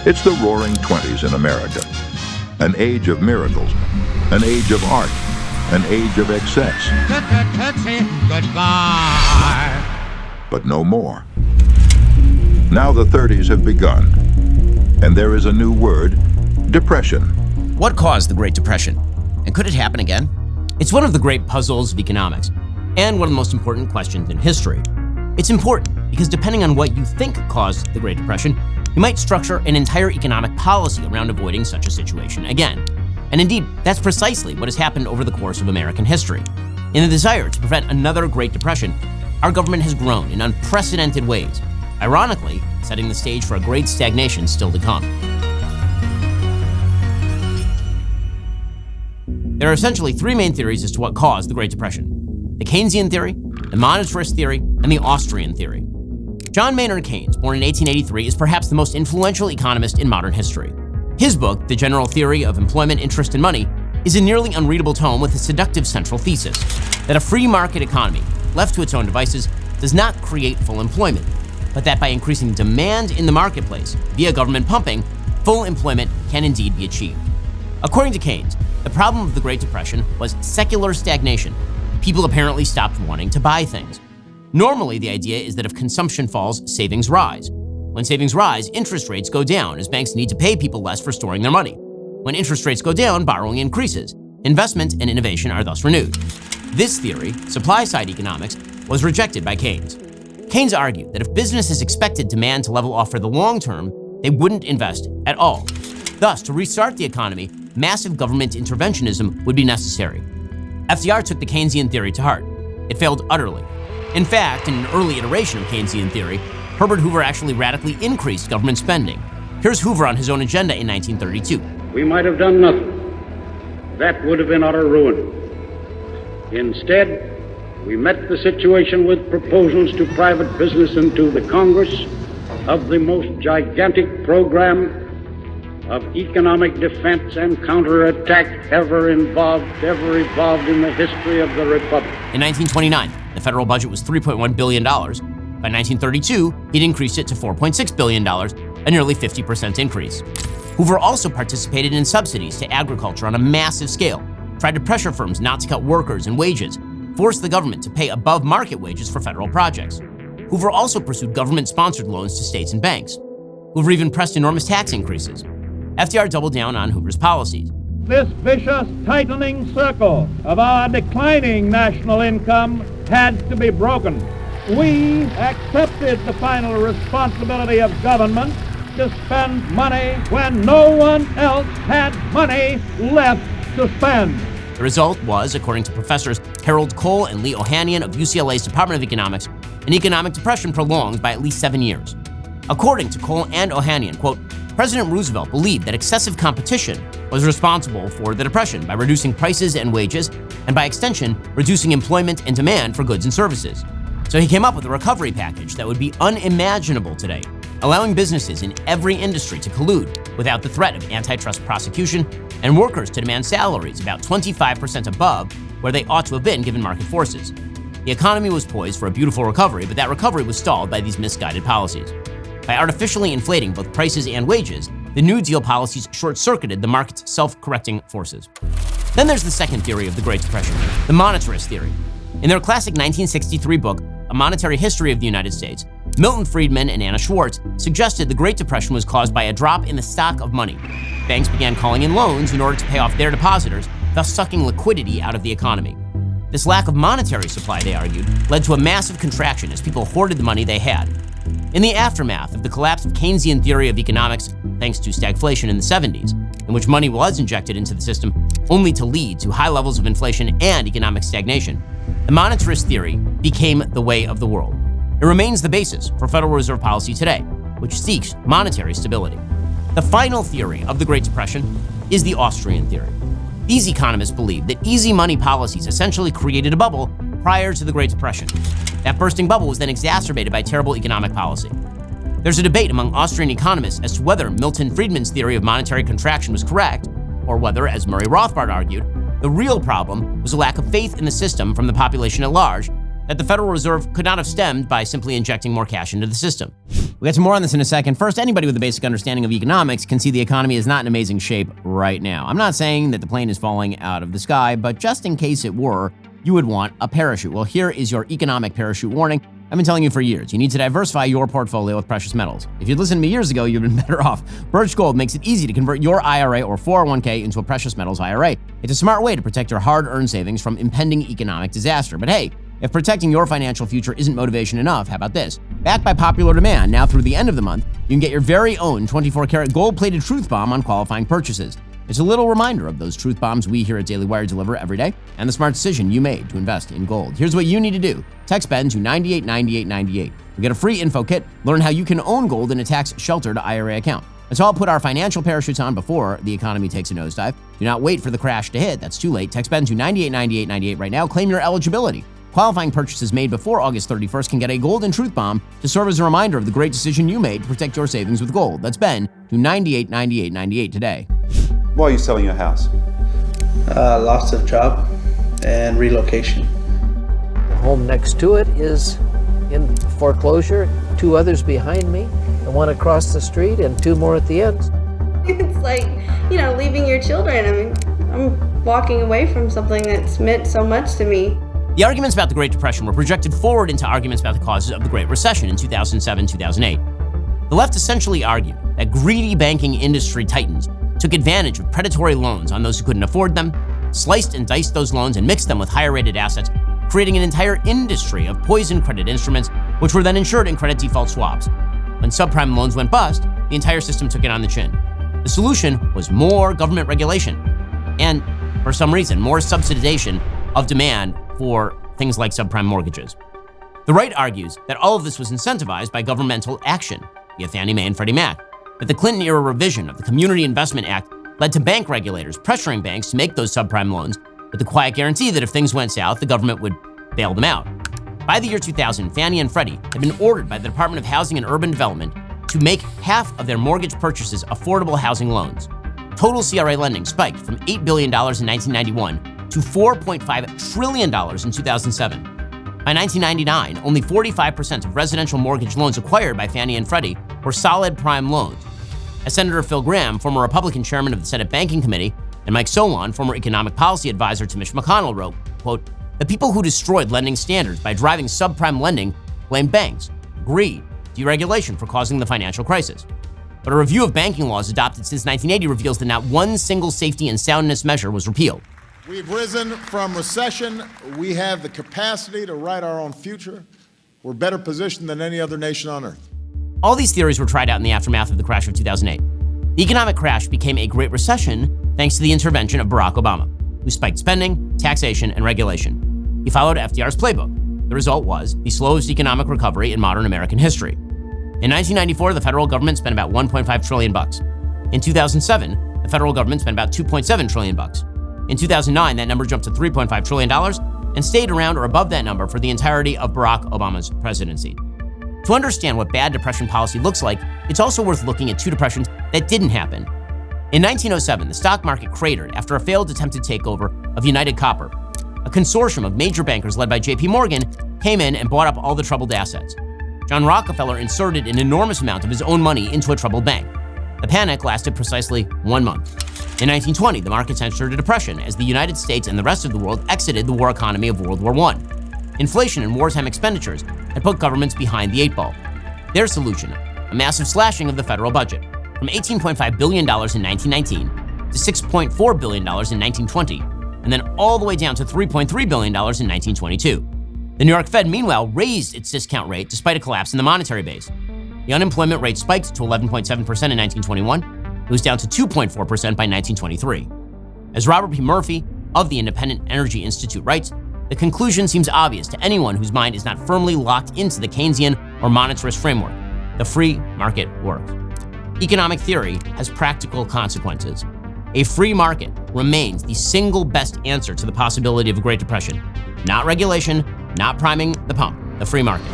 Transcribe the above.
It's the roaring 20s in America. An age of miracles, an age of art, an age of excess. Goodbye. But no more. Now the 30s have begun, and there is a new word, depression. What caused the Great Depression? And could it happen again? It's one of the great puzzles of economics, and one of the most important questions in history. It's important because depending on what you think caused the Great Depression, you might structure an entire economic policy around avoiding such a situation again. And indeed, that's precisely what has happened over the course of American history. In the desire to prevent another Great Depression, our government has grown in unprecedented ways, ironically setting the stage for a great stagnation still to come. There are essentially three main theories as to what caused the Great Depression: the Keynesian theory, the monetarist theory, and the Austrian theory. John Maynard Keynes, born in 1883, is perhaps the most influential economist in modern history. His book, The General Theory of Employment, Interest, and Money, is a nearly unreadable tome with a seductive central thesis that a free market economy, left to its own devices, does not create full employment, but that by increasing demand in the marketplace via government pumping, full employment can indeed be achieved. According to Keynes, the problem of the Great Depression was secular stagnation. People apparently stopped wanting to buy things. Normally, the idea is that if consumption falls, savings rise. When savings rise, interest rates go down as banks need to pay people less for storing their money. When interest rates go down, borrowing increases. Investment and innovation are thus renewed. This theory, supply-side economics, was rejected by Keynes. Keynes argued that if businesses expected demand to level off for the long term, they wouldn't invest at all. Thus, to restart the economy, massive government interventionism would be necessary. FDR took the Keynesian theory to heart. It failed utterly. In fact, in an early iteration of Keynesian theory, Herbert Hoover actually radically increased government spending. Here's Hoover on his own agenda in 1932. We might have done nothing. That would have been utter ruin. Instead, we met the situation with proposals to private business and to the Congress of the most gigantic program of economic defense and counterattack ever evolved in the history of the Republic. In 1929, the federal budget was $3.1 billion. By 1932, he'd increased it to $4.6 billion, a nearly 50% increase. Hoover also participated in subsidies to agriculture on a massive scale, tried to pressure firms not to cut workers and wages, forced the government to pay above market wages for federal projects. Hoover also pursued government-sponsored loans to states and banks. Hoover even pressed enormous tax increases. FDR doubled down on Hoover's policies. This vicious tightening circle of our declining national income had to be broken. We accepted the final responsibility of government to spend money when no one else had money left to spend. The result was, according to professors Harold Cole and Lee Ohanian of UCLA's Department of Economics, an economic depression prolonged by at least 7 years. According to Cole and Ohanian, quote, President Roosevelt believed that excessive competition was responsible for the depression by reducing prices and wages, and by extension, reducing employment and demand for goods and services. So he came up with a recovery package that would be unimaginable today, allowing businesses in every industry to collude without the threat of antitrust prosecution, and workers to demand salaries about 25% above where they ought to have been given market forces. The economy was poised for a beautiful recovery, but that recovery was stalled by these misguided policies. By artificially inflating both prices and wages, the New Deal policies short-circuited the market's self-correcting forces. Then there's the second theory of the Great Depression, the monetarist theory. In their classic 1963 book, A Monetary History of the United States, Milton Friedman and Anna Schwartz suggested the Great Depression was caused by a drop in the stock of money. Banks began calling in loans in order to pay off their depositors, thus sucking liquidity out of the economy. This lack of monetary supply, they argued, led to a massive contraction as people hoarded the money they had. In the aftermath of the collapse of Keynesian theory of economics, thanks to stagflation in the 70s, in which money was injected into the system only to lead to high levels of inflation and economic stagnation, the monetarist theory became the way of the world. It remains the basis for Federal Reserve policy today, which seeks monetary stability. The final theory of the Great Depression is the Austrian theory. These economists believe that easy money policies essentially created a bubble prior to the Great Depression. That bursting bubble was then exacerbated by terrible economic policy. There's a debate among Austrian economists as to whether Milton Friedman's theory of monetary contraction was correct, or whether, as Murray Rothbard argued, the real problem was a lack of faith in the system from the population at large, that the Federal Reserve could not have stemmed by simply injecting more cash into the system. We'll get to more on this in a second. First, anybody with a basic understanding of economics can see the economy is not in amazing shape right now. I'm not saying that the plane is falling out of the sky, but just in case it were, you would want a parachute. Well, here is your economic parachute warning. I've been telling you for years, you need to diversify your portfolio with precious metals. If you'd listened to me years ago, you'd been better off. Birch Gold makes it easy to convert your IRA or 401k into a precious metals IRA. It's a smart way to protect your hard-earned savings from impending economic disaster. But hey, if protecting your financial future isn't motivation enough, how about this? Backed by popular demand, now through the end of the month, you can get your very own 24-karat gold-plated truth bomb on qualifying purchases. It's a little reminder of those truth bombs we here at Daily Wire deliver every day and the smart decision you made to invest in gold. Here's what you need to do. Text BEN to 989898. You'll get a free info kit, learn how you can own gold in a tax-sheltered IRA account. Let's all put our financial parachutes on before the economy takes a nosedive. Do not wait for the crash to hit. That's too late. Text BEN to 989898 right now. Claim your eligibility. Qualifying purchases made before August 31st can get a golden truth bomb to serve as a reminder of the great decision you made to protect your savings with gold. That's BEN to 989898 today. Why are you selling your house? Loss of job and relocation. The home next to it is in foreclosure, 2 others behind me, and 1 across the street and 2 more at the end. It's like, leaving your children. I mean, I'm walking away from something that's meant so much to me. The arguments about the Great Depression were projected forward into arguments about the causes of the Great Recession in 2007-2008. The left essentially argued that greedy banking industry titans took advantage of predatory loans on those who couldn't afford them, sliced and diced those loans and mixed them with higher-rated assets, creating an entire industry of poison credit instruments, which were then insured in credit default swaps. When subprime loans went bust, the entire system took it on the chin. The solution was more government regulation and, for some reason, more subsidization of demand for things like subprime mortgages. The right argues that all of this was incentivized by governmental action via Fannie Mae and Freddie Mac, that the Clinton-era revision of the Community Investment Act led to bank regulators pressuring banks to make those subprime loans with the quiet guarantee that if things went south, the government would bail them out. By the year 2000, Fannie and Freddie had been ordered by the Department of Housing and Urban Development to make half of their mortgage purchases affordable housing loans. Total CRA lending spiked from $8 billion in 1991 to $4.5 trillion in 2007. By 1999, only 45% of residential mortgage loans acquired by Fannie and Freddie were solid prime loans. As Senator Phil Gramm, former Republican chairman of the Senate Banking Committee, and Mike Solon, former economic policy advisor to Mitch McConnell, wrote, quote, "The people who destroyed lending standards by driving subprime lending blamed banks, greed, deregulation for causing the financial crisis. But a review of banking laws adopted since 1980 reveals that not one single safety and soundness measure was repealed." We've risen from recession. We have the capacity to write our own future. We're better positioned than any other nation on earth. All these theories were tried out in the aftermath of the crash of 2008. The economic crash became a Great Recession thanks to the intervention of Barack Obama, who spiked spending, taxation, and regulation. He followed FDR's playbook. The result was the slowest economic recovery in modern American history. In 1994, the federal government spent about $1.5 trillion. In 2007, the federal government spent about $2.7 trillion. In 2009, that number jumped to $3.5 trillion and stayed around or above that number for the entirety of Barack Obama's presidency. To understand what bad depression policy looks like, it's also worth looking at 2 depressions that didn't happen. In 1907, the stock market cratered after a failed attempted takeover of United Copper. A consortium of major bankers led by J.P. Morgan came in and bought up all the troubled assets. John Rockefeller inserted an enormous amount of his own money into a troubled bank. The panic lasted precisely 1 month. In 1920, the markets entered a depression as the United States and the rest of the world exited the war economy of World War I. Inflation and wartime expenditures had put governments behind the 8 ball. Their solution, a massive slashing of the federal budget, from $18.5 billion in 1919 to $6.4 billion in 1920, and then all the way down to $3.3 billion in 1922. The New York Fed, meanwhile, raised its discount rate despite a collapse in the monetary base. The unemployment rate spiked to 11.7% in 1921. It was down to 2.4% by 1923. As Robert P. Murphy of the Independent Energy Institute writes, the conclusion seems obvious to anyone whose mind is not firmly locked into the Keynesian or monetarist framework. The free market works. Economic theory has practical consequences. A free market remains the single best answer to the possibility of a Great Depression. Not regulation, not priming the pump, the free market.